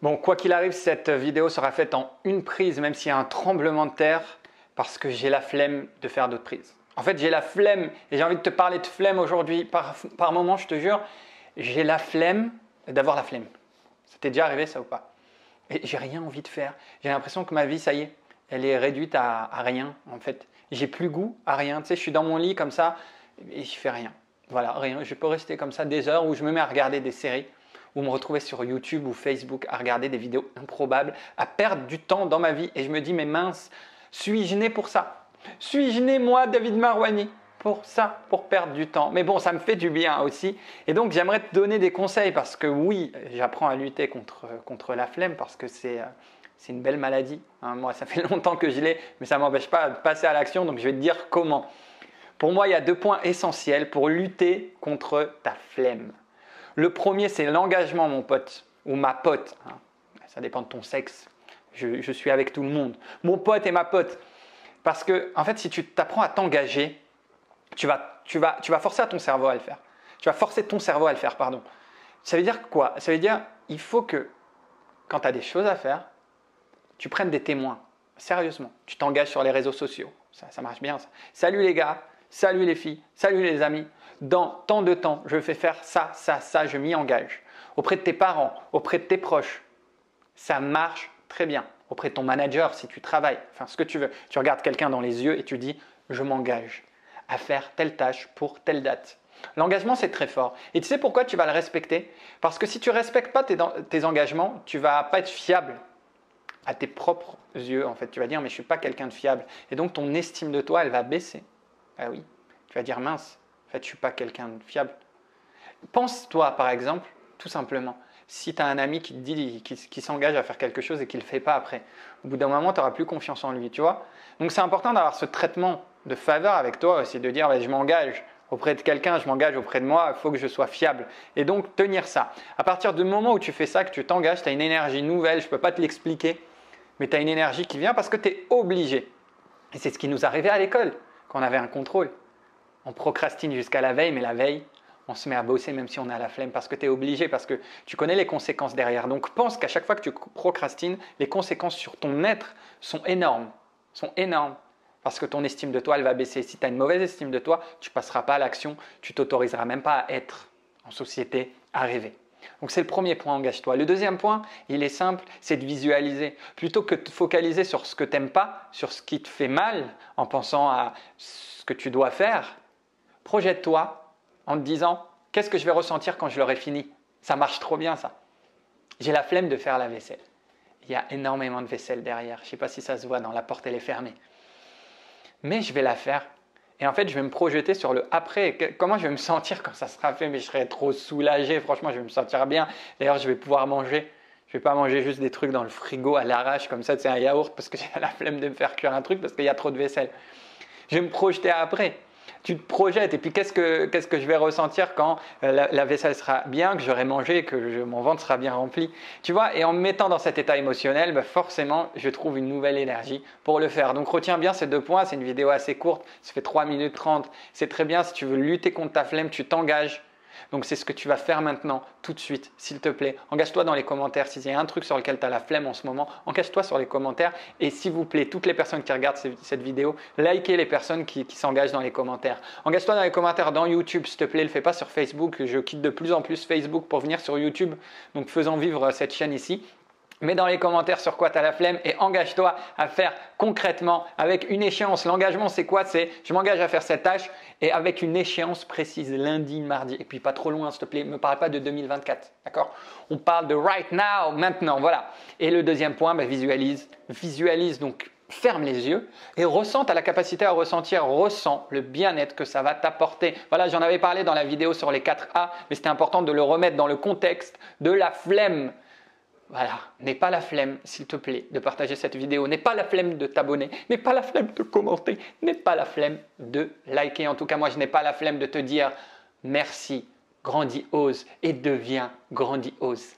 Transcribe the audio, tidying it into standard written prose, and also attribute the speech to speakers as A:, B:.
A: Bon, quoi qu'il arrive, cette vidéo sera faite en une prise, même s'il y a un tremblement de terre, parce que j'ai la flemme de faire d'autres prises. En fait, j'ai la flemme, et j'ai envie de te parler de flemme aujourd'hui. Par moment, je te jure, j'ai la flemme d'avoir la flemme. Ça t'est déjà arrivé, ça ou pas? Et j'ai rien envie de faire. J'ai l'impression que ma vie, ça y est, elle est réduite à rien, en fait. J'ai plus goût à rien. Tu sais, je suis dans mon lit comme ça, et je fais rien. Voilà, rien. Je peux rester comme ça des heures où je me mets à regarder des séries, ou me retrouver sur YouTube ou Facebook à regarder des vidéos improbables, à perdre du temps dans ma vie. Et je me dis, mais mince, suis-je né pour ça? Suis-je né, moi, David Marouani, pour ça, pour perdre du temps? Mais bon, ça me fait du bien aussi. Et donc, j'aimerais te donner des conseils parce que oui, j'apprends à lutter contre la flemme parce que c'est une belle maladie. Hein. Moi, ça fait longtemps que je l'ai, mais ça ne m'empêche pas de passer à l'action. Donc, je vais te dire comment. Pour moi, il y a 2 points essentiels pour lutter contre ta flemme. Le premier, c'est l'engagement, mon pote, ou ma pote. Hein. Ça dépend de ton sexe. Je suis avec tout le monde. Mon pote et ma pote. Parce que, en fait, si tu t'apprends à t'engager, tu vas forcer à ton cerveau à le faire. Tu vas forcer ton cerveau à le faire, pardon. Ça veut dire quoi? Ça veut dire il faut que, quand tu as des choses à faire, tu prennes des témoins. Sérieusement. Tu t'engages sur les réseaux sociaux. Ça marche bien, ça. Salut les gars, salut les filles, salut les amis. Dans tant de temps, je fais faire ça, ça, ça, je m'y engage. Auprès de tes parents, auprès de tes proches. Ça marche très bien. Auprès de ton manager, si tu travailles, enfin ce que tu veux. Tu regardes quelqu'un dans les yeux et tu dis « je m'engage à faire telle tâche pour telle date ». L'engagement, c'est très fort. Et tu sais pourquoi tu vas le respecter? Parce que si tu ne respectes pas tes engagements, tu ne vas pas être fiable à tes propres yeux. En fait, tu vas dire « mais je ne suis pas quelqu'un de fiable ». Et donc, ton estime de toi, elle va baisser. Ah oui, tu vas dire « mince, en fait, je ne suis pas quelqu'un de fiable ». Pense-toi, par exemple, tout simplement, si tu as un ami qui te dit, qui s'engage à faire quelque chose et qui ne le fait pas après, au bout d'un moment, tu n'auras plus confiance en lui, tu vois. Donc, c'est important d'avoir ce traitement de faveur avec toi aussi, de dire je m'engage auprès de quelqu'un, je m'engage auprès de moi, il faut que je sois fiable. Et donc, tenir ça. À partir du moment où tu fais ça, que tu t'engages, tu as une énergie nouvelle, je ne peux pas te l'expliquer, mais tu as une énergie qui vient parce que tu es obligé. Et c'est ce qui nous arrivait à l'école, quand on avait un contrôle. On procrastine jusqu'à la veille, mais la veille, on se met à bosser même si on a la flemme parce que tu es obligé, parce que tu connais les conséquences derrière. Donc pense qu'à chaque fois que tu procrastines, les conséquences sur ton être sont énormes. Parce que ton estime de toi, elle va baisser. Si tu as une mauvaise estime de toi, tu ne passeras pas à l'action, tu t'autoriseras même pas à être en société, à rêver. Donc c'est le premier point, engage-toi. Le deuxième point, il est simple, c'est de visualiser. Plutôt que de te focaliser sur ce que tu n'aimes pas, sur ce qui te fait mal, en pensant à ce que tu dois faire, projette-toi en te disant « qu'est-ce que je vais ressentir quand je l'aurai fini ?» Ça marche trop bien ça. J'ai la flemme de faire la vaisselle. Il y a énormément de vaisselle derrière. Je ne sais pas si ça se voit, dans la porte elle est fermée. Mais je vais la faire. Et en fait, je vais me projeter sur le après. Comment je vais me sentir quand ça sera fait? Mais je serai trop soulagé. Franchement, je vais me sentir bien. D'ailleurs, je vais pouvoir manger. Je ne vais pas manger juste des trucs dans le frigo à l'arrache comme ça, c'est un yaourt parce que j'ai la flemme de me faire cuire un truc parce qu'il y a trop de vaisselle. Je vais me projeter après. Tu te projettes et puis qu'est-ce que je vais ressentir quand la vaisselle sera bien, que j'aurai mangé, que mon ventre sera bien rempli. Tu vois, et en me mettant dans cet état émotionnel, forcément, je trouve une nouvelle énergie pour le faire. Donc retiens bien ces 2 points, c'est une vidéo assez courte, ça fait 3 minutes 30. C'est très bien, si tu veux lutter contre ta flemme, tu t'engages. Donc c'est ce que tu vas faire maintenant, tout de suite, s'il te plaît. Engage-toi dans les commentaires. S'il y a un truc sur lequel tu as la flemme en ce moment, engage-toi sur les commentaires. Et s'il vous plaît, toutes les personnes qui regardent cette vidéo, likez les personnes qui s'engagent dans les commentaires. Engage-toi dans les commentaires dans YouTube, s'il te plaît. Ne le fais pas sur Facebook. Je quitte de plus en plus Facebook pour venir sur YouTube. Donc faisons vivre cette chaîne ici. Mets dans les commentaires sur quoi tu as la flemme et engage-toi à faire concrètement avec une échéance. L'engagement, c'est quoi? C'est je m'engage à faire cette tâche et avec une échéance précise, lundi, mardi. Et puis pas trop loin, s'il te plaît, ne me parle pas de 2024. D'accord? On parle de right now, maintenant. Voilà. Et le deuxième point, visualise. Visualise donc. Ferme les yeux et ressens, tu as la capacité à ressentir, ressens le bien-être que ça va t'apporter. Voilà, j'en avais parlé dans la vidéo sur les 4 A, mais c'était important de le remettre dans le contexte de la flemme. Voilà, n'aie pas la flemme, s'il te plaît, de partager cette vidéo. N'aie pas la flemme de t'abonner. N'aie pas la flemme de commenter. N'aie pas la flemme de liker. En tout cas, moi, je n'ai pas la flemme de te dire merci, grandiose et deviens grandiose.